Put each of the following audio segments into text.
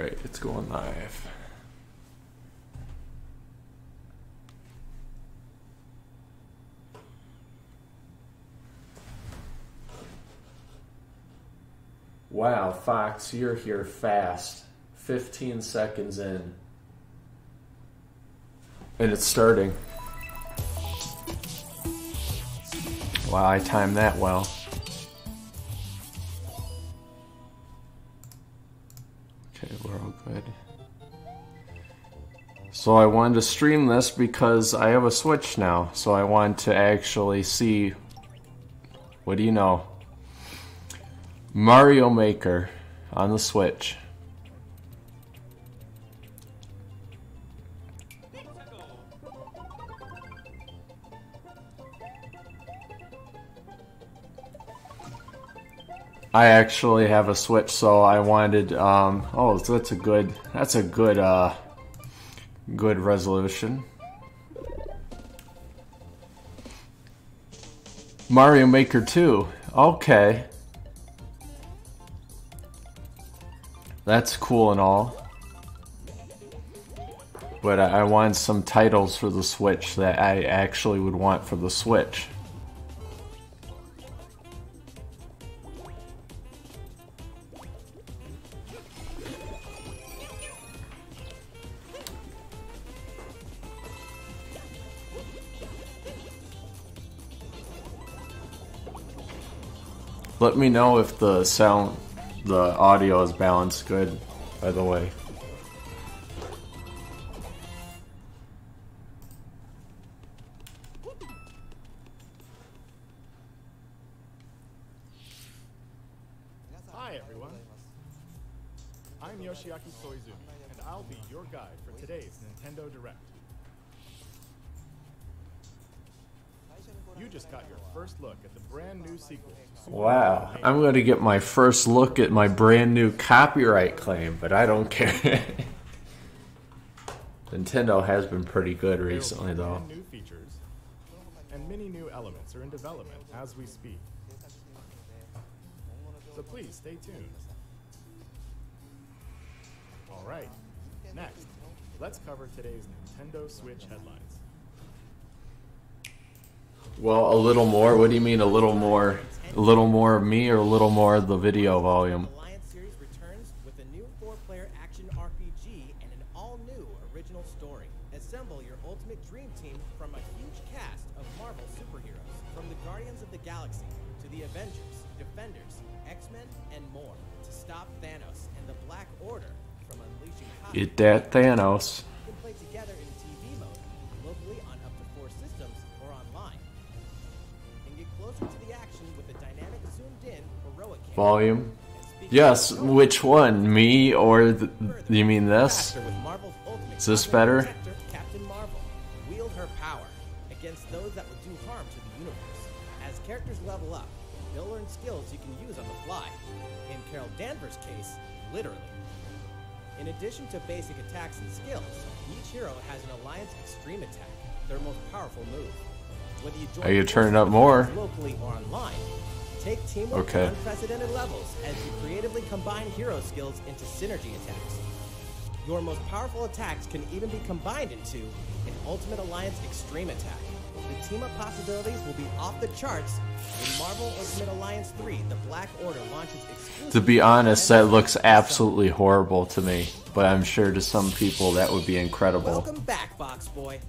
Alright, it's going live. Wow, Fox, you're here fast. 15 seconds in. And it's starting. Wow, I timed that well. Okay, we're all good. So I wanted to stream this because I have a Switch now. So I wanted to actually see, what do you know? Mario Maker on the Switch. I actually have a Switch, so I wanted, oh, that's a good good resolution. Mario Maker 2, okay. That's cool and all. But I want some titles for the Switch that I actually would want for the Switch. Let me know if the audio is balanced good, by the way. Hi everyone, I'm Yoshiaki Soizumi, and I'll be your guide for today's Nintendo Direct. You just got your first look at the brand new sequel. Wow, I'm going to get my first look at my brand new copyright claim, but I don't care. Nintendo has been pretty good recently, though. New features and many new elements are in development as we speak. So please stay tuned. All right, next, let's cover today's Nintendo Switch headlines. Well, a little more? What do you mean a little more? A little more of me or a little more of the video volume? Alliance series returns with a new 4-player action RPG and an all-new original story. Assemble your ultimate dream team from a huge cast of Marvel superheroes, from the Guardians of the Galaxy to the Avengers, Defenders, X-Men, and more, to stop Thanos and the Black Order from unleashing Get that Thanos. You can play together in TV mode, locally on up to 4 systems, or online. And get closer to the action with a dynamic zoomed-in heroic camera. Volume. Yes, which one? Me or you mean this? Is this better? Captain Marvel. Wield her power against those that would do harm to the universe. As characters level up, they'll learn skills you can use on the fly. In Carol Danvers' case, literally. In addition to basic attacks and skills, each hero has an Alliance Extreme Attack, their most powerful move. Whether you join You turn it up more. locally or online, take teamwork to unprecedented levels as you creatively combine hero skills into synergy attacks. Your most powerful attacks can even be combined into an Ultimate Alliance Extreme Attack. The team-up possibilities will be off the charts when Marvel Ultimate Alliance 3, The Black Order, launches exclusively. To be honest, that looks absolutely horrible to me, but I'm sure to some people that would be incredible. Welcome back, Box Boy.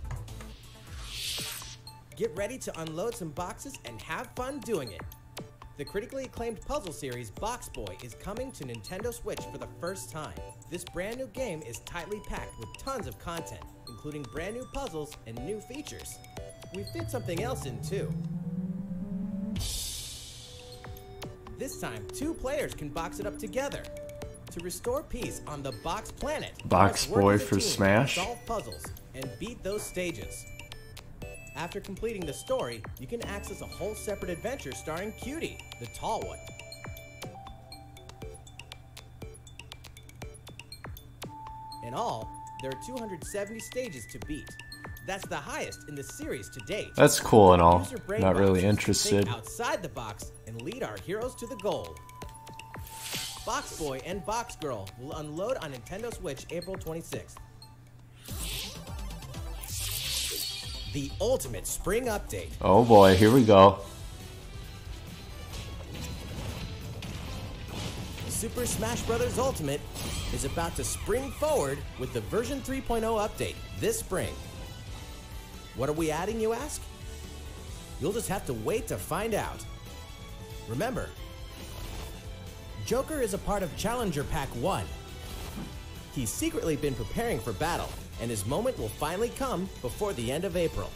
Get ready to unload some boxes and have fun doing it. The critically acclaimed puzzle series Box Boy is coming to Nintendo Switch for the first time. This brand new game is tightly packed with tons of content, including brand new puzzles and new features. We fit something else in too. This time, 2 players can box it up together. To restore peace on the Box Planet, Box Boy for Smash? solve puzzles and beat those stages. After completing the story, you can access a whole separate adventure starring Cutie, the tall one. In all, there are 270 stages to beat. That's the highest in the series to date. That's cool and all. Use your brain Not really boxes to interested. think outside the box and lead our heroes to the goal. Box Boy and Box Girl will unload on Nintendo Switch April 26th. The Ultimate Spring Update. Oh boy, here we go. Super Smash Bros. Ultimate is about to spring forward with the version 3.0 update this spring. What are we adding, you ask? You'll just have to wait to find out. Remember, Joker is a part of Challenger Pack 1. He's secretly been preparing for battle, and his moment will finally come before the end of April.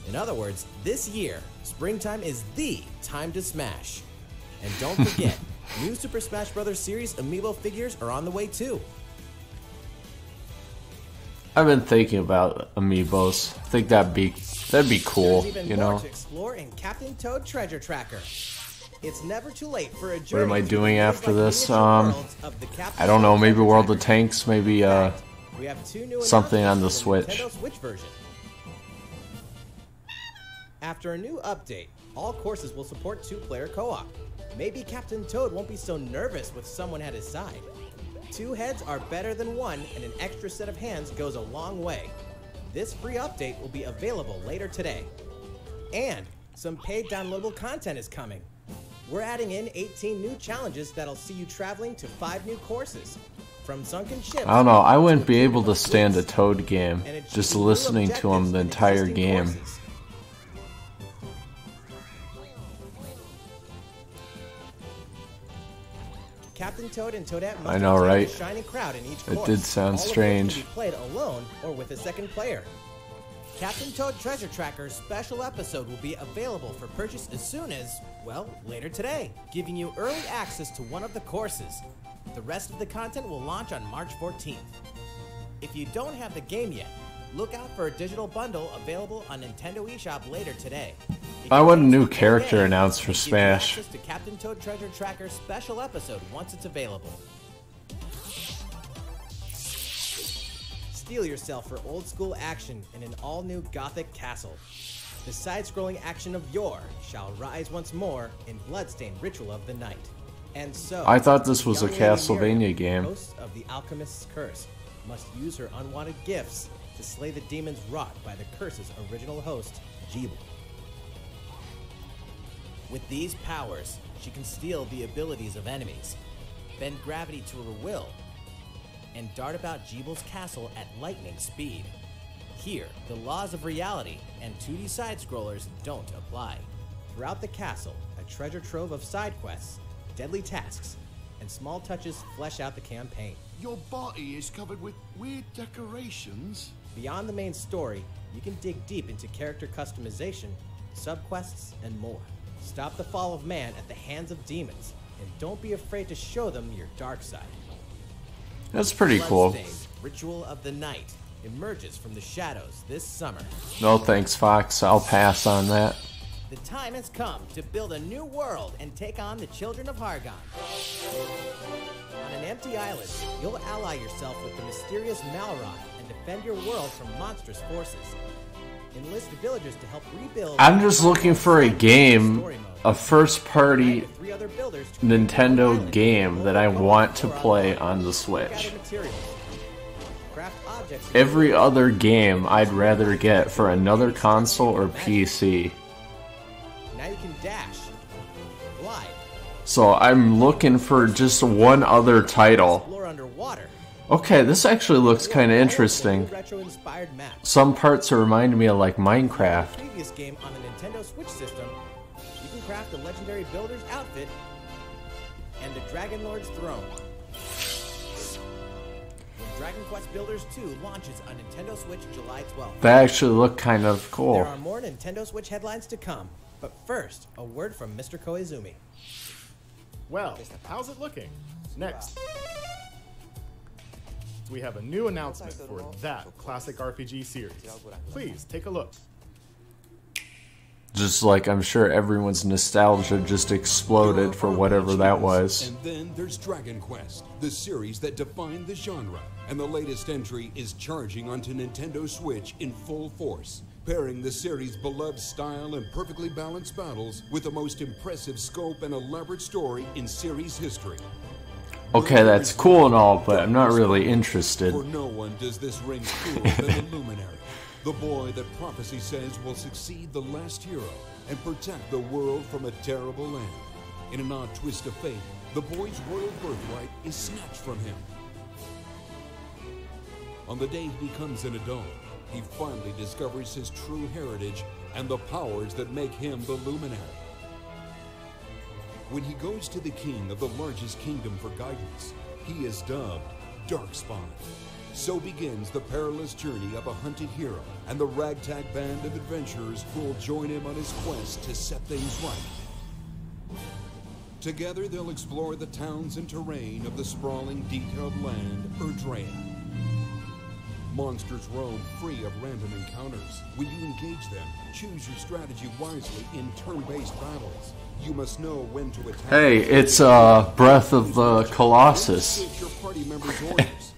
In other words, this year, springtime is the time to smash. And don't forget, new Super Smash Bros. Series amiibo figures are on the way too. I've been thinking about amiibos. I think that'd be cool, There's even you more know. to explore in Captain Toad Treasure Tracker. It's never too late for a journey. What am I to doing the after like this? miniature worlds of the Captain I don't know, Toad maybe Treasure World of Tracker. Tanks, maybe We have two new something on the announcements for Switch. Nintendo Switch version. After a new update, all courses will support 2-player co-op. Maybe Captain Toad won't be so nervous with someone at his side. 2 heads are better than 1, and an extra set of hands goes a long way. This free update will be available later today. And some paid downloadable content is coming. We're adding in 18 new challenges that'll see you traveling to 5 new courses. From sunken ships. I don't know, I wouldn't be able to stand a Toad game, and it's just new listening to him objectives the in entire existing game. courses. Captain Toad and Toadette must I know, entertain right? a shining crowd in each It course, did sound all of which strange. can be played alone or with a second player. Captain Toad Treasure Tracker's special episode will be available for purchase as soon as, well, later today, giving you early access to one of the courses. The rest of the content will launch on March 14th. If you don't have the game yet, look out for a digital bundle available on Nintendo eShop later today. If I you want a don't new skip the character game, announced for it gives you Smash. access to Captain Toad Treasure Tracker's special episode once it's available. Steel yourself for old school action in an all-new Gothic castle. The side-scrolling action of yore shall rise once more in Bloodstained Ritual of the Night. And so, I thought this was a young Lady Castlevania Miriam, game. host of the Alchemist's Curse, must use her unwanted gifts to slay the demons wrought by the curse's original host, Jeeble. With these powers, she can steal the abilities of enemies, bend gravity to her will, and dart about Jeeble's castle at lightning speed. Here, the laws of reality and 2D side-scrollers don't apply. Throughout the castle, a treasure trove of side quests, deadly tasks, and small touches flesh out the campaign. Your body is covered with weird decorations. Beyond the main story, you can dig deep into character customization, subquests, and more. Stop the fall of man at the hands of demons, and don't be afraid to show them your dark side. That's pretty cool. Bloodstained Ritual of the Night emerges from the shadows this summer. No thanks, Fox. I'll pass on that. The time has come to build a new world and take on the children of Hargon. On an empty island, you'll ally yourself with the mysterious Malroth and defend your world from monstrous forces. Enlist villagers to help rebuild. I'm just looking for a game, Story mode. a first-party Combine with 3 other builders to create Nintendo one island game full that of I want to or play online. on the Gather Switch. materials. Craft objects. Every other game I'd rather get for another console or PC. Now you can dash, glide, So I'm looking for just one other title. explore underwater. Okay, this actually looks kind of interesting. Retro-inspired maps. Some parts are reminding me of like Minecraft. Previous game on the Nintendo Switch system, you can craft a legendary builder's outfit and the Dragon Lord's throne. When Dragon Quest Builders 2 launches on Nintendo Switch July 12th. That actually looked kind of There cool. are more Nintendo Switch headlines to come, but first, a word from Mr. Koizumi. Well, how's it looking? Next, we have a new announcement for that classic RPG series. Please take a look. Just like I'm sure everyone's nostalgia just exploded for whatever that was. And then there's Dragon Quest, the series that defined the genre. And the latest entry is charging onto Nintendo Switch in full force, pairing the series' beloved style and perfectly balanced battles with the most impressive scope and elaborate story in series history. Okay, that's cool and all, but I'm not really interested. For no one does this ring cooler than the Luminary, the boy that prophecy says will succeed the last hero and protect the world from a terrible land. In an odd twist of fate, the boy's royal birthright is snatched from him. On the day he becomes an adult, he finally discovers his true heritage and the powers that make him the Luminary. When he goes to the king of the largest kingdom for guidance, he is dubbed Darkspawn. So begins the perilous journey of a hunted hero and the ragtag band of adventurers who will join him on his quest to set things right. Together they'll explore the towns and terrain of the sprawling, detailed land, Erdrea. Monsters roam free of random encounters. When you engage them, choose your strategy wisely in turn-based battles. You must know when to attack. Hey, it's Breath of the Colossus. Your party members' orders.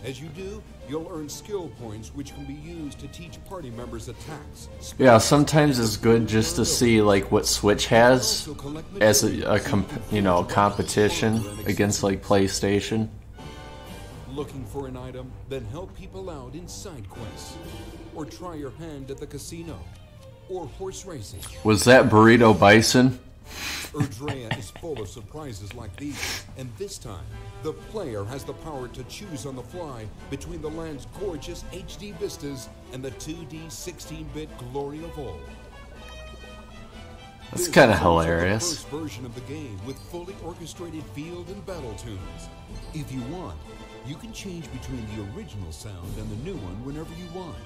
As you do, you'll earn skill points which can be used to teach party members attacks. Yeah, sometimes it's good just to see like what Switch has as a competition against like PlayStation. Looking for an item? Then help people out in side quests. Or try your hand at the casino. Or horse racing. Was that Burrito Bison? Erdrea is full of surprises like these, and this time, the player has the power to choose on the fly between the land's gorgeous HD vistas and the 2D 16-bit glory of old. That's kind of hilarious. The first version of the game with fully orchestrated field and battle tunes. If you want, you can change between the original sound and the new one whenever you want.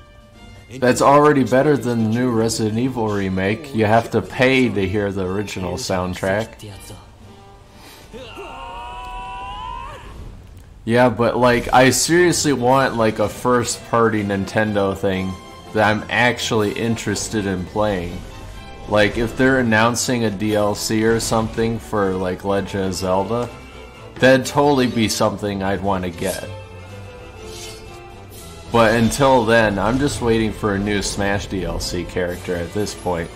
That's already better than the new Resident Evil remake. You have to pay to hear the original soundtrack. Yeah, but like, I seriously want like a first-party Nintendo thing that I'm actually interested in playing. Like, if they're announcing a DLC or something for like Legend of Zelda, that'd totally be something I'd want to get. But until then, I'm just waiting for a new Smash DLC character at this point.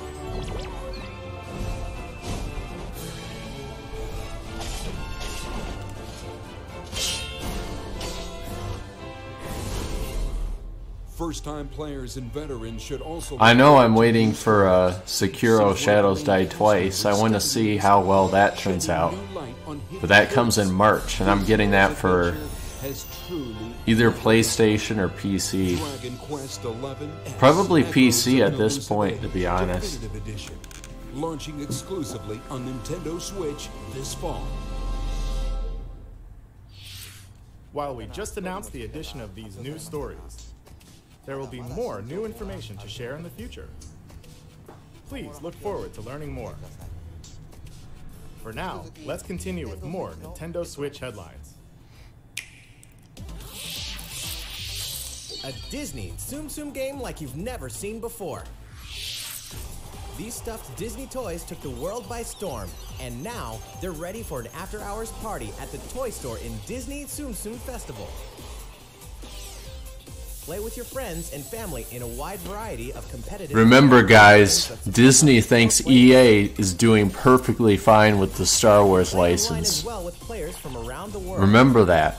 First-time players and veterans should also... I know I'm waiting for Sekiro Shadows Die Twice. I want to see how well that turns out. But that comes in March, and I'm getting that for either PlayStation or PC. Probably PC at this point, to be honest. Launching exclusively on Nintendo Switch this fall. While we just announced the addition of these new stories, there will be more new information to share in the future. Please look forward to learning more. For now, let's continue with more Nintendo Switch headlines. A Disney Tsum Tsum game like you've never seen before. These stuffed Disney toys took the world by storm, and now they're ready for an after-hours party at the toy store in Disney Tsum Tsum Festival. Play with your friends and family in a wide variety of competitive... Remember guys, Disney thinks EA is doing perfectly fine with the Star Wars license. Remember that.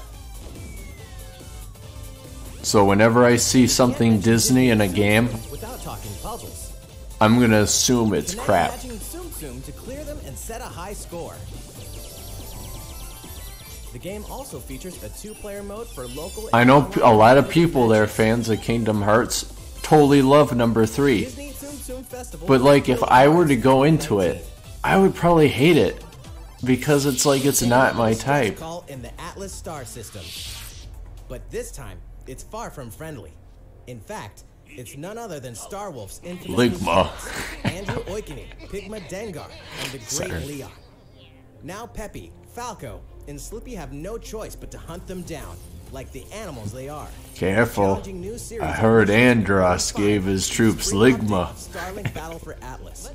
So whenever I see something Disney in a game, I'm gonna assume it's crap. To clear them and set a high score. The game also features a two-player mode for local... I know a lot of people that are fans of Kingdom Hearts totally love number 3. But like, if I were to go into it, I would probably hate it. Because it's like, it's not my type. In the Atlas star system. But this time, it's far from friendly. In fact, it's none other than Starwolf's infamous Ligma. Andrew Oikini, Pigma Dengar, and the Great Leon. Now Peppy, Falco, and Slippy have no choice but to hunt them down, like the animals they are. Careful. I heard Andros gave his troops Ligma. Starlink Battle for Atlas.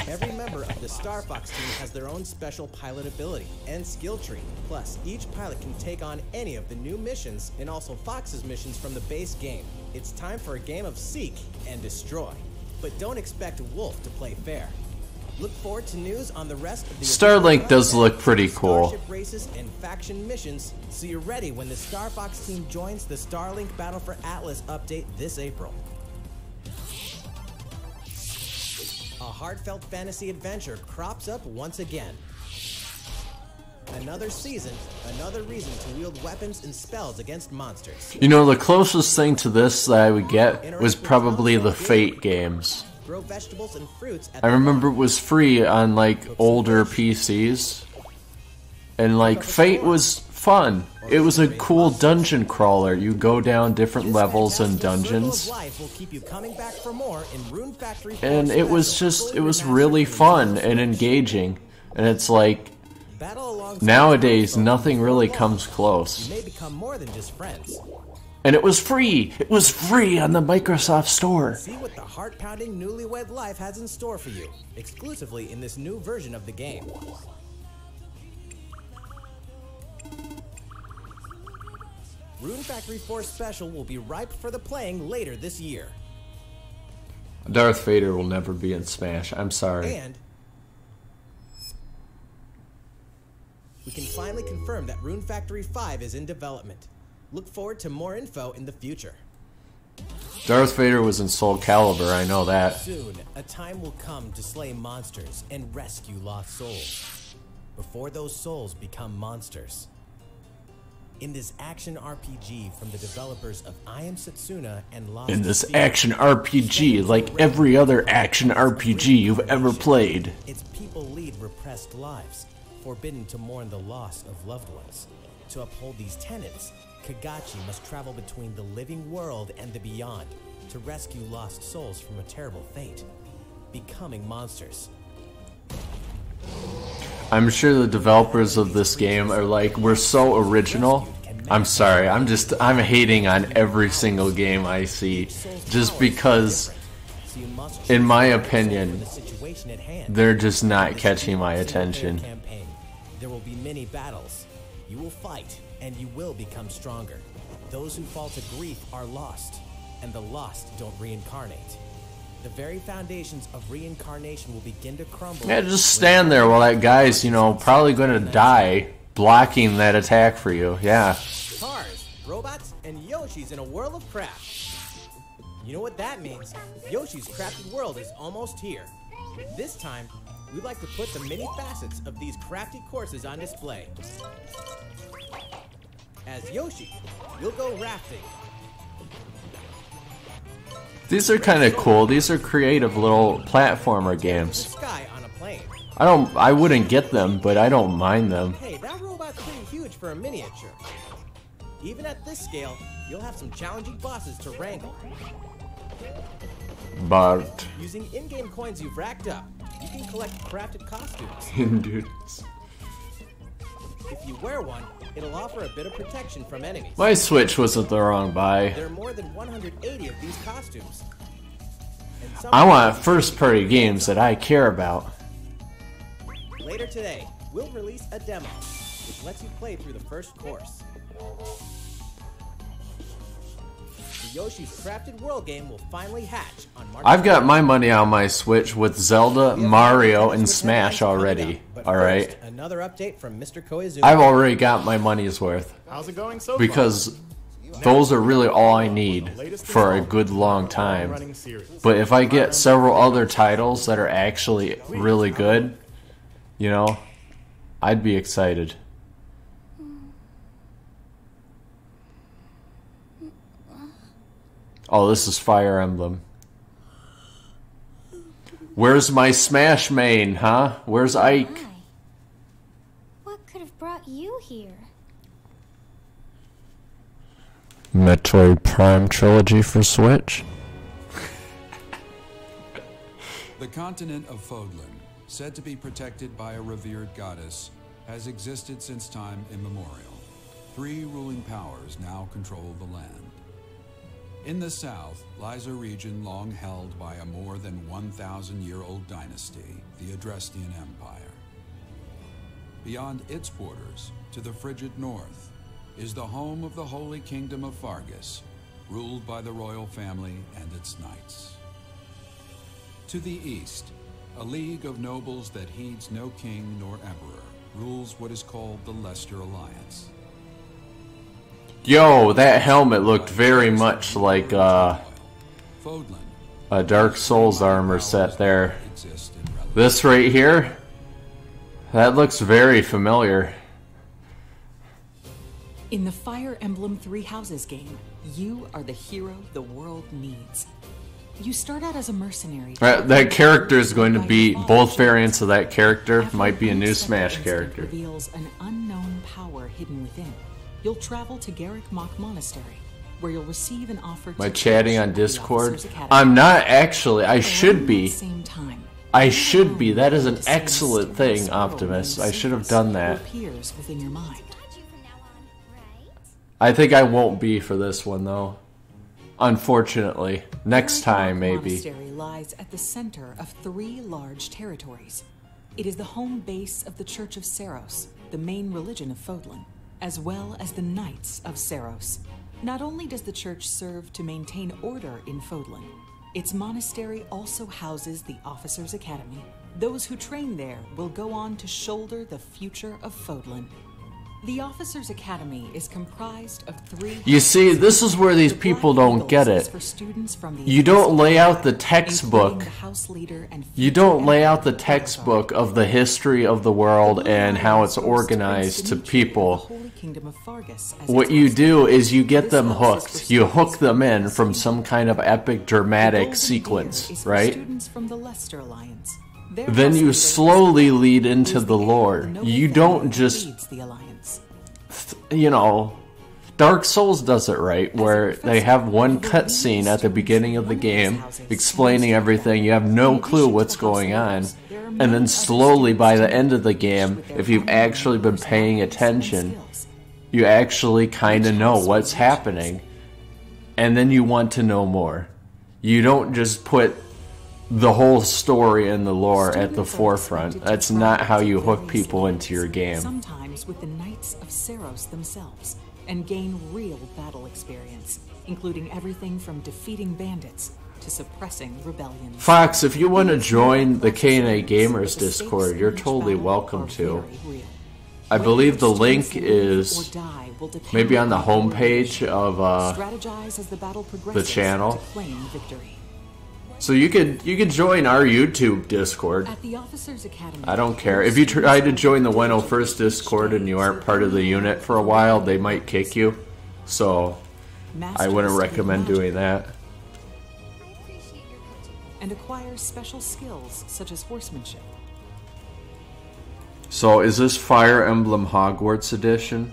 Every member of the Star Fox team has their own special pilot ability and skill tree. Plus, each pilot can take on any of the new missions and also Fox's missions from the base game. It's time for a game of seek and destroy. But don't expect Wolf to play fair. Look forward to news on the rest of the Starlink does look pretty cool. Starship races and faction missions, so you're ready when the Star Fox team joins the Starlink Battle for Atlas update this April. A heartfelt fantasy adventure crops up once again. Another season, another reason to wield weapons and spells against monsters. You know, the closest thing to this that I would get was probably the Fate games. Grow vegetables and fruits at I remember it was free on like older PCs. And like Fate was fun. It was a cool dungeon crawler. You go down different levels and dungeons. And it was really fun and engaging. And it's like nowadays nothing really comes close. You may become more than just friends. And it was free! It was free on the Microsoft Store! See what the heart-pounding newlywed life has in store for you, exclusively in this new version of the game. Rune Factory 4 Special will be ripe for the playing later this year. Darth Vader will never be in Smash, I'm sorry. And we can finally confirm that Rune Factory 5 is in development. Look forward to more info in the future. Darth Vader was in Soul Calibur, I know that. Soon, a time will come to slay monsters and rescue lost souls. Before those souls become monsters. In this action RPG from the developers of I Am Setsuna and Lost In this Sea, action RPG, like every other action RPG you've ever played. its people lead repressed lives, forbidden to mourn the loss of loved ones. To uphold these tenets, Kagachi must travel between the living world and the beyond to rescue lost souls from a terrible fate, becoming monsters. I'm sure the developers of this game are like, we're so original. I'm sorry, I'm hating on every single game I see. Just because, in my opinion, they're just not catching my attention. There will be many battles. You will fight, and you will become stronger. Those who fall to grief are lost, and the lost don't reincarnate. The very foundations of reincarnation will begin to crumble. Yeah, just stand there while that guy's, probably gonna die, blocking that attack for you. Yeah. Cars, robots, and Yoshis in a world of crap. You know what that means? Yoshi's Crafted World is almost here. This time, we'd like to put the many facets of these crafty courses on display. As Yoshi, you'll go rafting. These are kind of cool. These are creative little platformer games. Sky on a plane. I wouldn't get them, but I don't mind them. Hey, that robot's pretty huge for a miniature. Even at this scale, you'll have some challenging bosses to wrangle. But Using in-game coins you've racked up, you can collect crafted costumes. dude, If you wear one, it'll offer a bit of protection from enemies. my Switch wasn't the wrong buy. There are more than 180 of these costumes. And some I want first-party games that I care about. Later today, we'll release a demo, which lets you play through the first course. The Yoshi's Crafted World game will finally hatch on March. I've got my money on my Switch with Zelda, Mario, and Smash already. Alright? Another update from Mr. Koizumi. I've already got my money's worth. How's it going so far? Because those are really all I need for a good long time. But if I get several other titles that are actually really good, I'd be excited. Oh, this is Fire Emblem. Where's my Smash main, huh? Where's Ike? Hi. What could have brought you here? Metroid Prime Trilogy for Switch? The continent of Fodlan, said to be protected by a revered goddess, has existed since time immemorial. 3 ruling powers now control the land. In the south lies a region long held by a more than 1,000-year-old dynasty, the Adrestian Empire. Beyond its borders, to the frigid north, is the home of the Holy Kingdom of Fargus, ruled by the royal family and its knights. To the east, A league of nobles that heeds no king nor emperor rules what is called the Leicester Alliance. Yo, that helmet looked very much like Fodlan, a Dark Souls armor set there. This right here, that looks very familiar. In the Fire Emblem Three Houses game, you are the hero the world needs. You start out as a mercenary. That character is going to be, both variants of that character might be a new Smash character. Reveals an unknown power hidden within. You'll travel to Garrick Mach Monastery, where you'll receive an offer. Am I chatting on Discord? I'm not actually. I should be. I should be. That is an excellent thing, Optimus. I should have done that. I think I won't be for this one, though. Unfortunately. Next time, maybe. The monastery lies at the center of 3 large territories. It is the home base of the Church of Seiros, the main religion of Fodlan, as well as the Knights of Seiros. Not only does the church serve to maintain order in Fodlan, its monastery also houses the Officers' Academy. Those who train there will go on to shoulder the future of Fodlan. The Officers' Academy is comprised of 3... You see, this is where these people don't get it. You don't lay out the textbook. You don't lay out the textbook of the history of the world and how it's organized to people. What you do is you get them hooked. You hook them in from some kind of epic dramatic sequence, right? Then you slowly lead into the lore. You don't just... You know, Dark Souls does it right, where they have one cutscene at the beginning of the game explaining everything. You have no clue what's going on, and then slowly by the end of the game, if you've actually been paying attention, you actually kind of know what's happening, and then you want to know more. You don't just put the whole story and the lore at the forefront. That's not how you hook people into your game. Sometimes with the Knights of Seiros themselves, and gain real battle experience, including everything from defeating bandits to suppressing rebellions. Fox, if you want to join the K&A Gamers Discord, you're totally welcome to. I believe the link is maybe on the homepage of the channel. So you could join our YouTube Discord. I don't care. If you try to join the 101st Discord and you aren't part of the unit for a while, they might kick you. So I wouldn't recommend doing that. And acquire special skills such as horsemanship. So is this Fire Emblem Hogwarts Edition?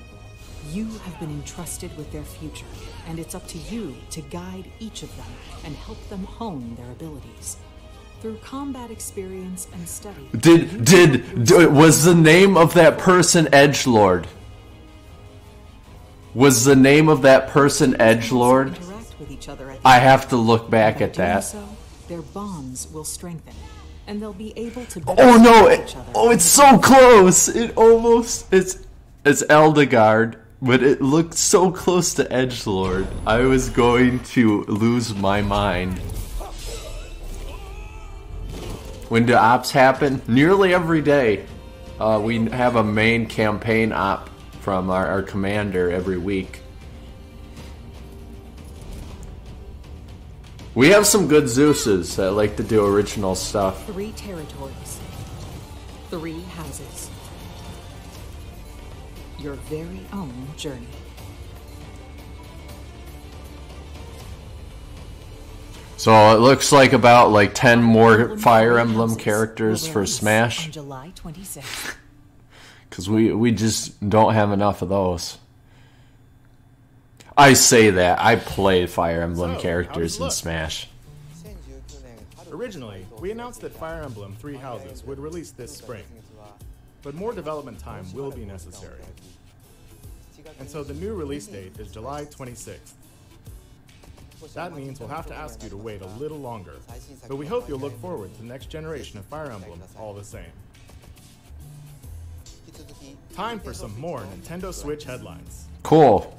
You have been entrusted with their future, and it's up to you to guide each of them and help them hone their abilities. Through combat experience and study... Was the name of that person Edgelord? Was the name of that person Edgelord? I have to look back at that. So, their bonds will strengthen, and they'll be able to... Oh no! Oh, it's so close! It almost... It's Eldegard. But it looked so close to Edgelord, I was going to lose my mind. When do ops happen? Nearly every day. We have a main campaign op from our commander every week. We have some good Zeuses that like to do original stuff. 3 territories. 3 houses. Your very own journey. So it looks like about like 10 more Fire Emblem characters for Smash. On July 26th. Because we just don't have enough of those. I say that. I play Fire Emblem characters in Smash. Originally, we announced that Fire Emblem Three Houses would release this spring. But more development time will be necessary. And so the new release date is July 26th. That means we'll have to ask you to wait a little longer, but we hope you'll look forward to the next generation of Fire Emblem all the same. Time for some more Nintendo Switch headlines. Cool.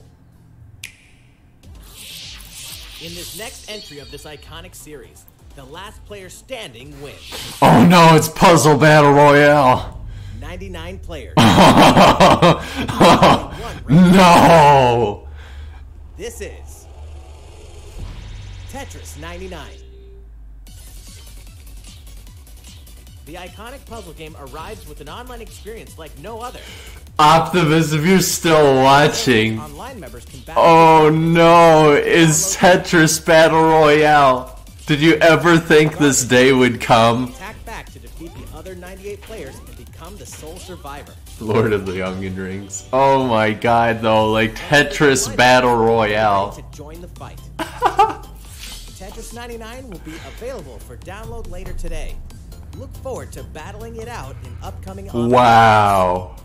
In this next entry of this iconic series, The last player standing wins. Oh no, it's Puzzle Battle Royale. 99 players. No! This is Tetris 99. The iconic puzzle game arrives with an online experience like no other. Optimus, if you're still watching. Online members can battle. Oh no, it's Tetris Battle Royale. Did you ever think this day would come? Attack back to defeat the other 98 players and become the sole survivor. Lord of the Onion Rings. Oh my god, though, like Tetris Battle Royale. To join the fight. Tetris 99 will be available for download later today. Look forward to battling it out in upcoming online Wow.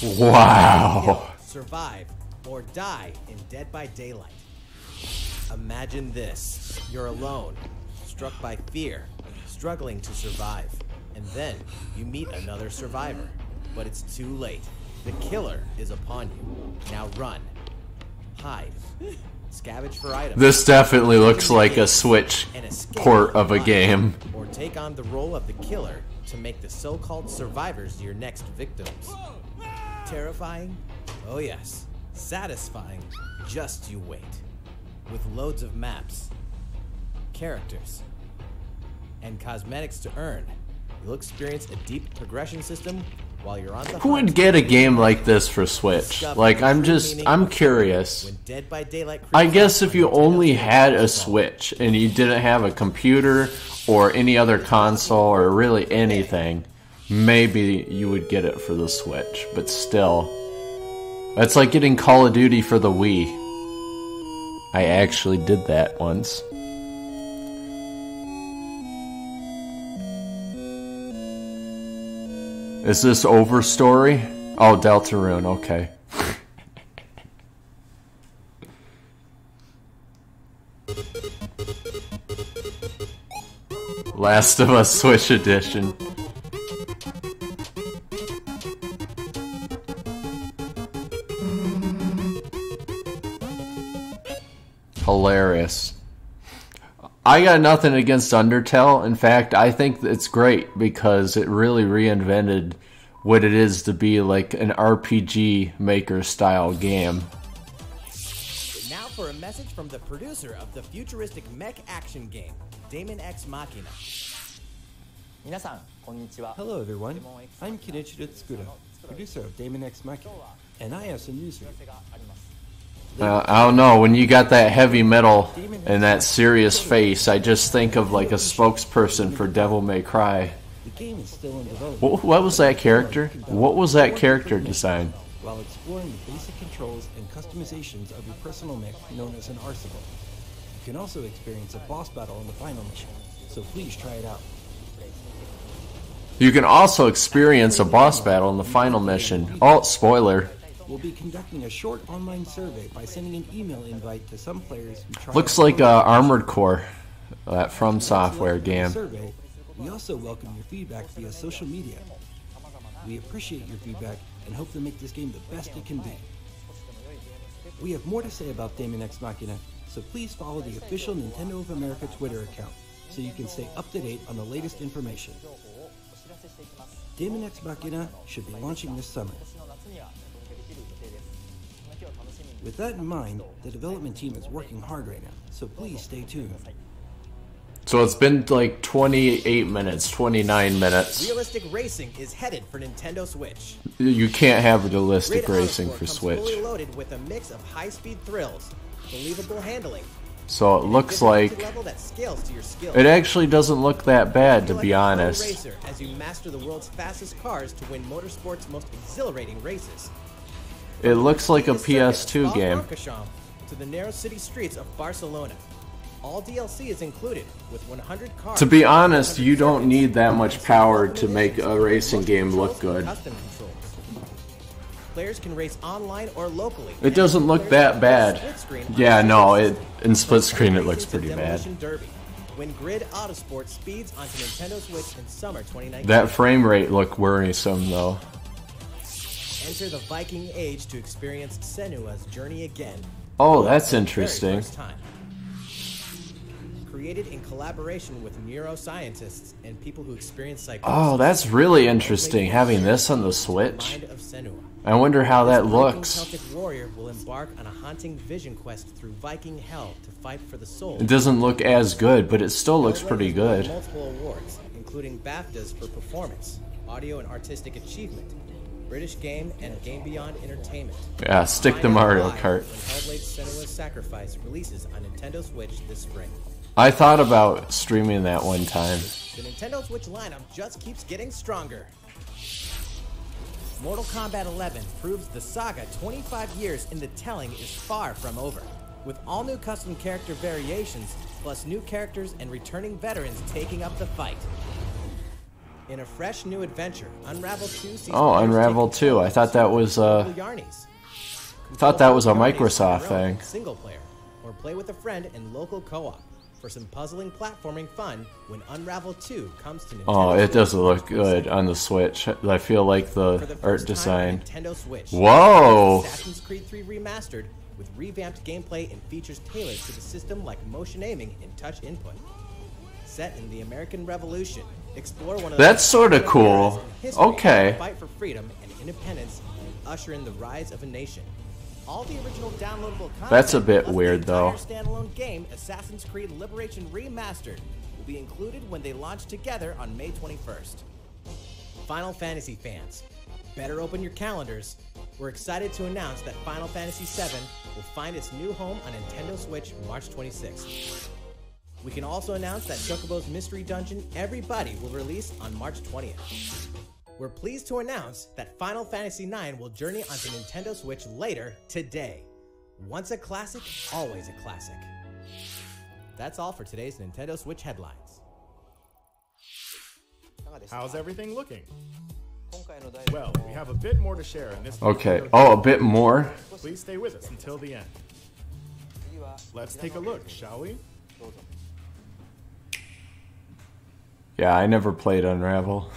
Wow. survive or die in Dead by Daylight. Imagine this. You're alone, struck by fear, struggling to survive. And then you meet another survivor. But it's too late. The killer is upon you. Now run. Hide. Scavenge for items. This definitely looks like a Switch port of a game. Or take on the role of the killer to make the so-called survivors your next victims. Terrifying? Oh yes. Satisfying? Just you wait. With loads of maps, characters, and cosmetics to earn, you'll experience a deep progression system while you're on the Who would get a game like this for Switch? Like, I'm curious. When Dead by Daylight I guess if you only had a Switch and you didn't have a computer or any other console or really anything, maybe you would get it for the Switch. But still, that's like getting Call of Duty for the Wii. I actually did that once. Is this Overstory? Oh, Deltarune, okay. Last of Us Switch Edition. Hilarious. I got nothing against Undertale. In fact, I think it's great because it really reinvented what it is to be like an RPG maker style game. Now for a message from the producer of the futuristic mech action game, Daemon X Machina. Hello everyone, I'm Kenichiro Tsukuda, producer of Daemon X Machina, and I have some news for you. I don't know, when you got that heavy metal and that serious face, I just think of like a spokesperson for Devil May Cry. The game is still in development. What was that character? What was that character design? While exploring the basic controls and customizations of your personal mech known as an arsenal. You can also experience a boss battle in the final mission, so please try it out. You can also experience a boss battle in the final mission. Oh, spoiler. We'll be conducting a short online survey by sending an email invite to some players who try. Looks like Armored Core, that From Software game. Survey. We also welcome your feedback via social media. We appreciate your feedback and hope to make this game the best it can be. We have more to say about Daemon X Machina, so please follow the official Nintendo of America Twitter account so you can stay up to date on the latest information. Daemon X Machina should be launching this summer. With that in mind, the development team is working hard right now, so please stay tuned. So it's been like 28 minutes, 29 minutes. Realistic racing is headed for Nintendo Switch. You can't have realistic Grid racing Autosport for comes Switch. fully loaded with a mix of high-speed thrills, believable handling. So it looks like level that scales to your skills. it actually doesn't look that bad, to be honest. Racer as you master the world's fastest cars to win motorsport's most exhilarating races. It looks like a PS2 game. To the narrow city streets of Barcelona. All DLC is included with 100 cars. To be honest, you don't need that much power to make a racing game look good. Custom controls. Players can race online or locally. It doesn't look that bad. Yeah, no, in split screen it looks pretty bad. When Grid Autosport speeds onto Nintendo Switch in summer 2019. That frame rate looked worrisome though. Enter the Viking Age to experience Senua's journey again. Oh, that's interesting. Created in collaboration with neuroscientists and people who experience psychosis. Oh, that's really interesting, having this on the Switch. Mind of Senua. I wonder how that This looks. Celtic warrior will embark on a haunting vision quest through Viking hell to fight for the soul. It doesn't look as good, but it still looks pretty good. Multiple awards, including BAFTAs for performance, audio and artistic achievement, British Game, and Game Beyond Entertainment. Yeah, stick to Mario Kart. When Hellblade: Senua's Sacrifice releases on Nintendo Switch this spring. I thought about streaming that one time. The Nintendo Switch lineup just keeps getting stronger. Mortal Kombat 11 proves the saga 25 years in the telling is far from over. With all new custom character variations, plus new characters and returning veterans taking up the fight. In a fresh new adventure, Unravel 2 sees Unravel 2. I thought that was a Microsoft thing. Single player, or play with a friend in local co-op for some puzzling platforming fun when Unravel 2 comes to Nintendo. Oh, it doesn't look good on the Switch. I feel like the art design. Nintendo Switch. Whoa! Assassin's Creed 3 Remastered with revamped gameplay and features tailored to the system like motion aiming and touch input. Set in the American Revolution, explore one of That's sort of cool. Okay. Fight for freedom and independence and usher in the rise of a nation. All the original downloadable content. That's a bit plus the weird, though. entire standalone game, Assassin's Creed Liberation Remastered, will be included when they launch together on May 21st. Final Fantasy fans, better open your calendars. We're excited to announce that Final Fantasy VII will find its new home on Nintendo Switch March 26th. We can also announce that Chocobo's Mystery Dungeon Everybody will release on March 20th. We're pleased to announce that Final Fantasy IX will journey onto Nintendo Switch later today. Once a classic, always a classic. That's all for today's Nintendo Switch headlines. How's everything looking? Well, we have a bit more to share in this. Okay. Oh, a bit more? Please stay with us until the end. Let's take a look, shall we? Yeah, I never played Unravel.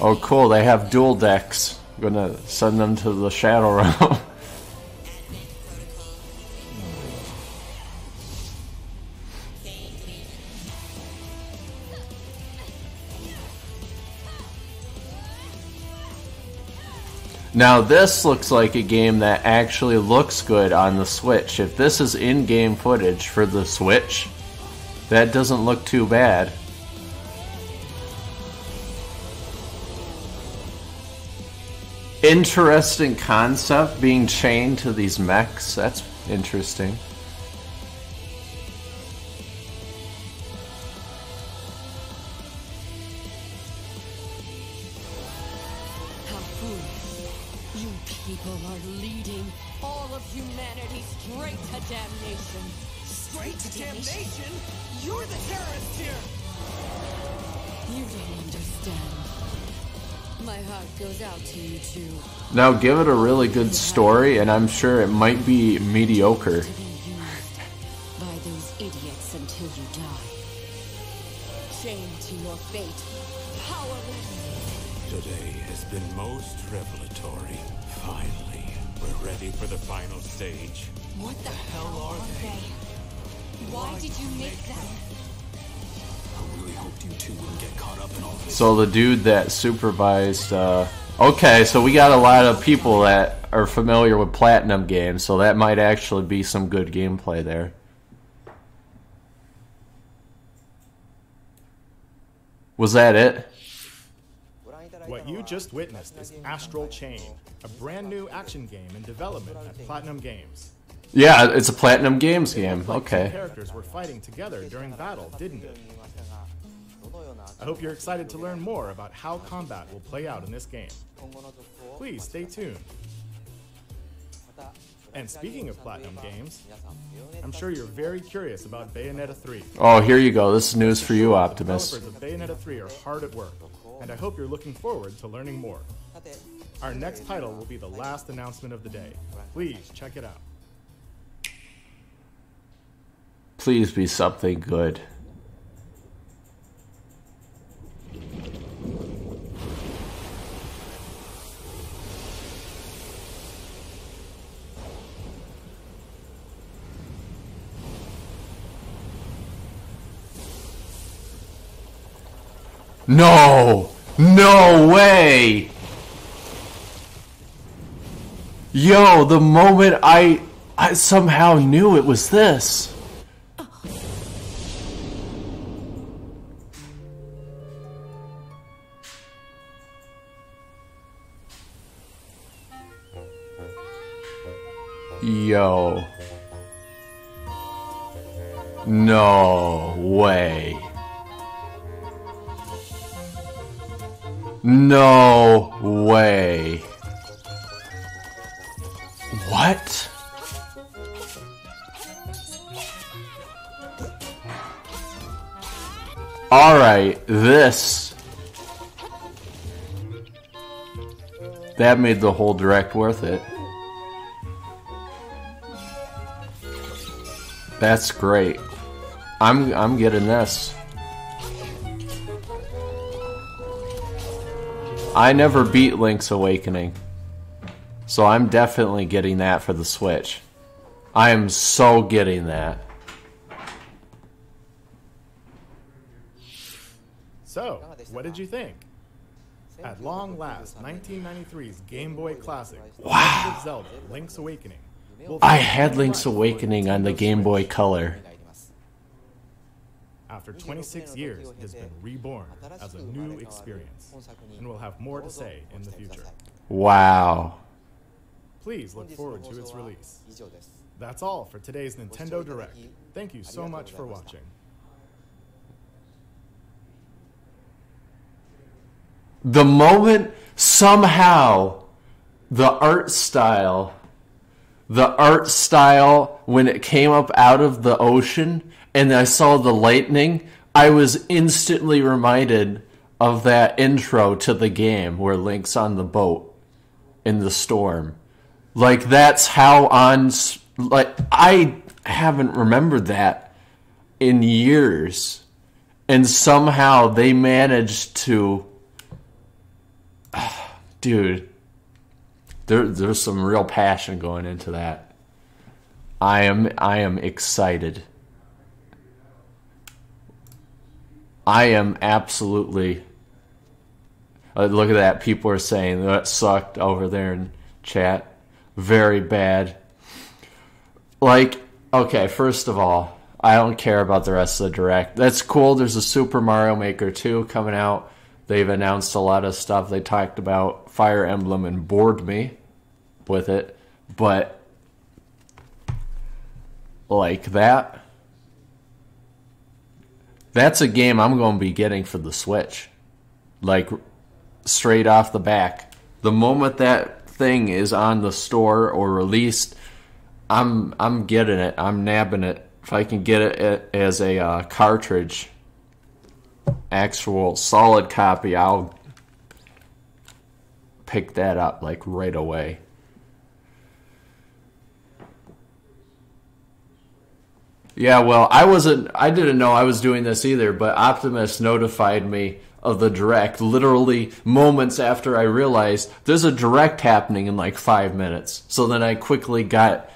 Oh, cool. They have dual decks. I'm gonna send them to the Shadow Realm. Now this looks like a game that actually looks good on the Switch. If this is in-game footage for the Switch, that doesn't look too bad. Interesting concept, being chained to these mechs. That's interesting. How foolish. You people are leading all of humanity straight to damnation. Straight to damnation? You're the terrorist here! You don't understand. My heart goes out to you too. Now give it a really good story, and I'm sure it might be mediocre. To be used by those idiots until you die. Chained to your fate. Powerless. Today has been most revelatory. Finally, we're ready for the final stage. What the hell are they? Why did you make them? I really hoped you two wouldn't get caught up in all this. So the dude that supervised, okay, so we got a lot of people that are familiar with Platinum games, so that might actually be some good gameplay there. Was that it? What you just witnessed is Astral Chain, a brand new action game in development at Platinum Games. Yeah, it's a Platinum Games game. Okay. Two characters were fighting together during battle, didn't it? I hope you're excited to learn more about how combat will play out in this game. Please stay tuned. And speaking of Platinum Games, I'm sure you're very curious about Bayonetta 3. Oh, here you go. This is news for you, Optimus. Developers of Bayonetta 3 are hard at work, and I hope you're looking forward to learning more. Our next title will be the last announcement of the day. Please check it out. Please be something good. No! No way! Yo, the moment I somehow knew it was this. Yo. No way. No way. What? Alright, this. That made the whole direct worth it. That's great. I'm getting this. I never beat Link's Awakening, so I'm definitely getting that for the Switch. I am so getting that. So, what did you think? At long last, 1993's Game Boy Classic, Legend of Zelda: Link's Awakening. I had Link's Awakening on the Game Boy Color. After 26 years, it has been reborn as a new experience, and we'll have more to say in the future. Wow. Please look forward to its release. That's all for today's Nintendo Direct. Thank you so much for watching. The moment somehow the art style when it came up out of the ocean and I saw the lightning, I was instantly reminded of that intro to the game where Link's on the boat in the storm. Like, that's how I haven't remembered that in years. And somehow they managed to... Dude, there's some real passion going into that. I am excited. I am absolutely... look at that. People are saying that sucked over there in chat. Very bad. Like, okay, first of all, I don't care about the rest of the Direct. That's cool. There's a Super Mario Maker 2 coming out. They've announced a lot of stuff. They talked about Fire Emblem and bored me with it. But, like that... That's a game I'm going to be getting for the Switch. Like, straight off the back. The moment that thing is on the store or released, I'm getting it. I'm nabbing it. If I can get it as a cartridge, actual solid copy, I'll pick that up like right away. Yeah, well, I didn't know I was doing this either, but Optimus notified me of the Direct literally moments after I realized there's a Direct happening in like 5 minutes. So then I quickly got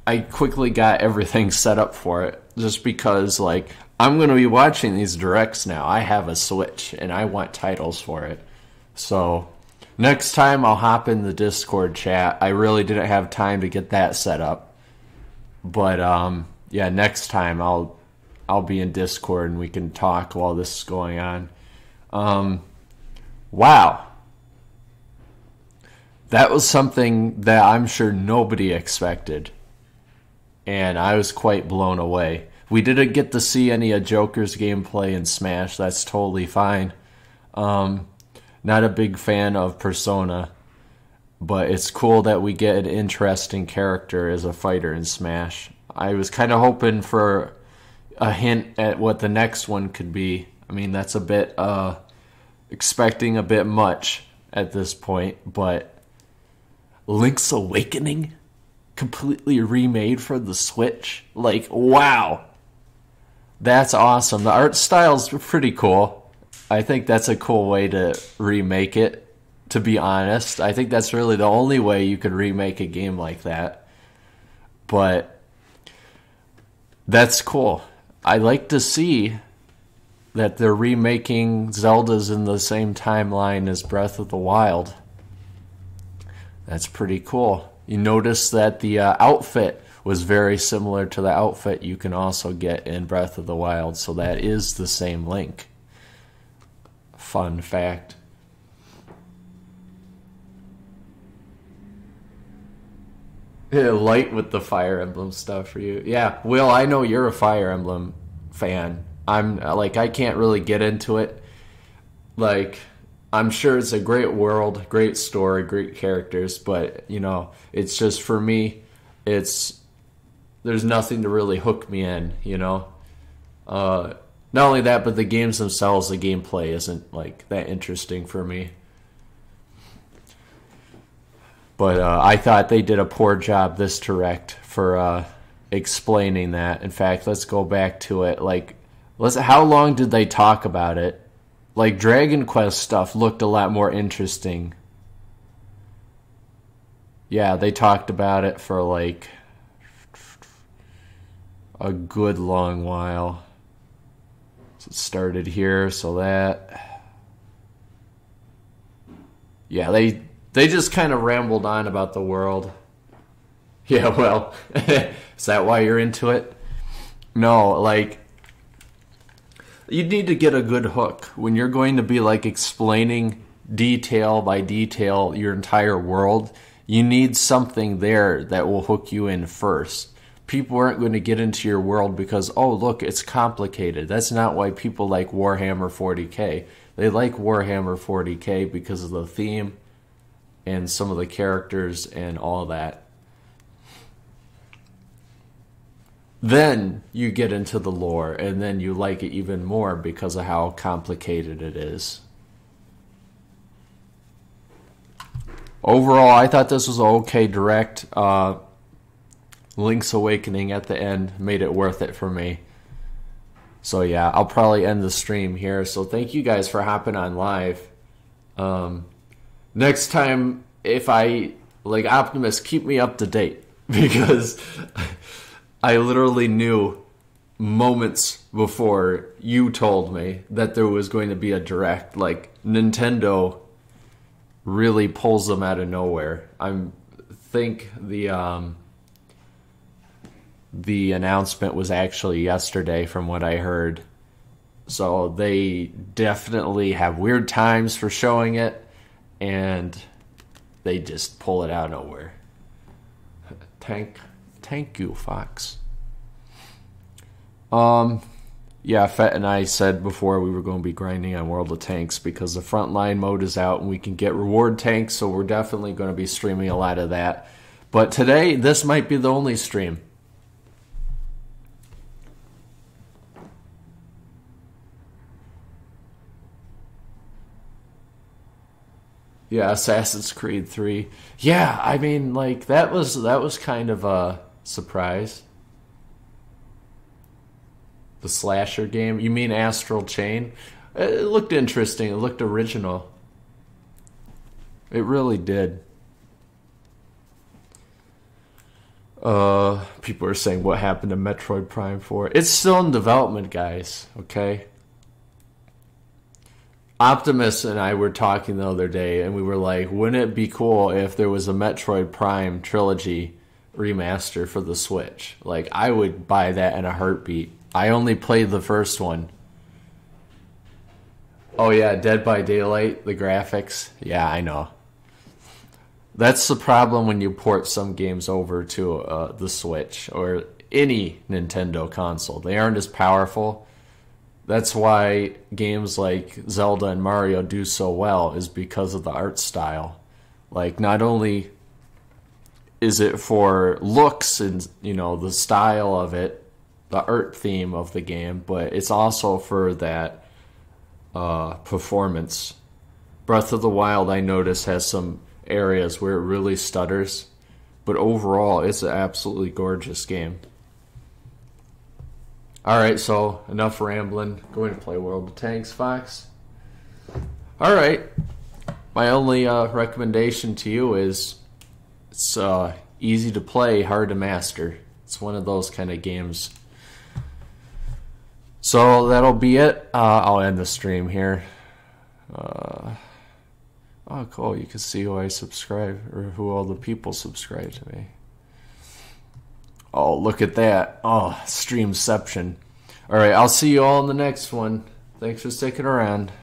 everything set up for it, just because, like, I'm going to be watching these Directs now. I have a Switch, and I want titles for it. So next time I'll hop in the Discord chat. I really didn't have time to get that set up. But, yeah, next time I'll be in Discord and we can talk while this is going on. Wow. That was something that I'm sure nobody expected. And I was quite blown away. We didn't get to see any of Joker's gameplay in Smash. That's totally fine. Not a big fan of Persona. But it's cool that we get an interesting character as a fighter in Smash. I was kind of hoping for a hint at what the next one could be. I mean, that's a bit, expecting a bit much at this point, but Link's Awakening? Completely remade for the Switch? Like, wow. That's awesome. The art style's pretty cool. I think that's a cool way to remake it, to be honest. I think that's really the only way you could remake a game like that. But that's cool. I like to see that they're remaking Zelda's in the same timeline as Breath of the Wild. That's pretty cool. You notice that the outfit was very similar to the outfit you can also get in Breath of the Wild, so that is the same Link. Fun fact. Yeah, light with the Fire Emblem stuff for you. Yeah, Will, I know you're a Fire Emblem fan. I'm like, I can't really get into it. Like, I'm sure it's a great world, great story, great characters, but, you know, it's just, for me, there's nothing to really hook me in, you know? Not only that, but the games themselves, the gameplay isn't, like, that interesting for me. But I thought they did a poor job this direct for explaining that. In fact, let's go back to it. Like, how long did they talk about it? Like, Dragon Quest stuff looked a lot more interesting. Yeah, they talked about it for, like, a good long while. So it started here, so that... Yeah, they just kind of rambled on about the world. Yeah, well, is that why you're into it? No, like, you need to get a good hook. When you're going to be, like, explaining detail by detail your entire world, you need something there that will hook you in first. People aren't going to get into your world because, oh, look, it's complicated. That's not why people like Warhammer 40k. They like Warhammer 40k because of the theme and some of the characters and all that. Then you get into the lore, and then you like it even more because of how complicated it is. Overall, I thought this was okay direct. Link's Awakening at the end made it worth it for me. So yeah, I'll probably end the stream here. So thank you guys for hopping on live. Next time, if I, like, Optimus, keep me up to date. Because I literally knew moments before you told me that there was going to be a direct. Like, Nintendo really pulls them out of nowhere. I think the announcement was actually yesterday from what I heard. So they definitely have weird times for showing it, and they just pull it out of nowhere. Thank you, Fox. Yeah, Fett and I said before we were going to be grinding on World of Tanks because the frontline mode is out and we can get reward tanks, so we're definitely going to be streaming a lot of that. But today, this might be the only stream. Yeah, Assassin's Creed 3. Yeah, I mean, like, that was kind of a surprise. The slasher game? You mean Astral Chain? It looked interesting. It looked original. It really did. People are saying, what happened to Metroid Prime 4? It's still in development, guys, okay? Optimus and I were talking the other day, and we were like, wouldn't it be cool if there was a Metroid Prime trilogy remaster for the Switch? Like, I would buy that in a heartbeat. I only played the first one. Oh yeah, Dead by Daylight, the graphics. Yeah, I know. That's the problem when you port some games over to the Switch or any Nintendo console. They aren't as powerful. That's why games like Zelda and Mario do so well, is because of the art style. Like, not only is it for looks and, you know, the style of it, the art theme of the game, but it's also for that performance. Breath of the Wild, I notice, has some areas where it really stutters, but overall, it's an absolutely gorgeous game. Alright, so enough rambling. Going to play World of Tanks, Fox. Alright. My only recommendation to you is it's easy to play, hard to master. It's one of those kind of games. So that'll be it. I'll end the stream here. Oh, cool. You can see who I subscribe, or who all the people subscribe to me. Oh, look at that. Oh, streamception. Alright, I'll see you all in the next one. Thanks for sticking around.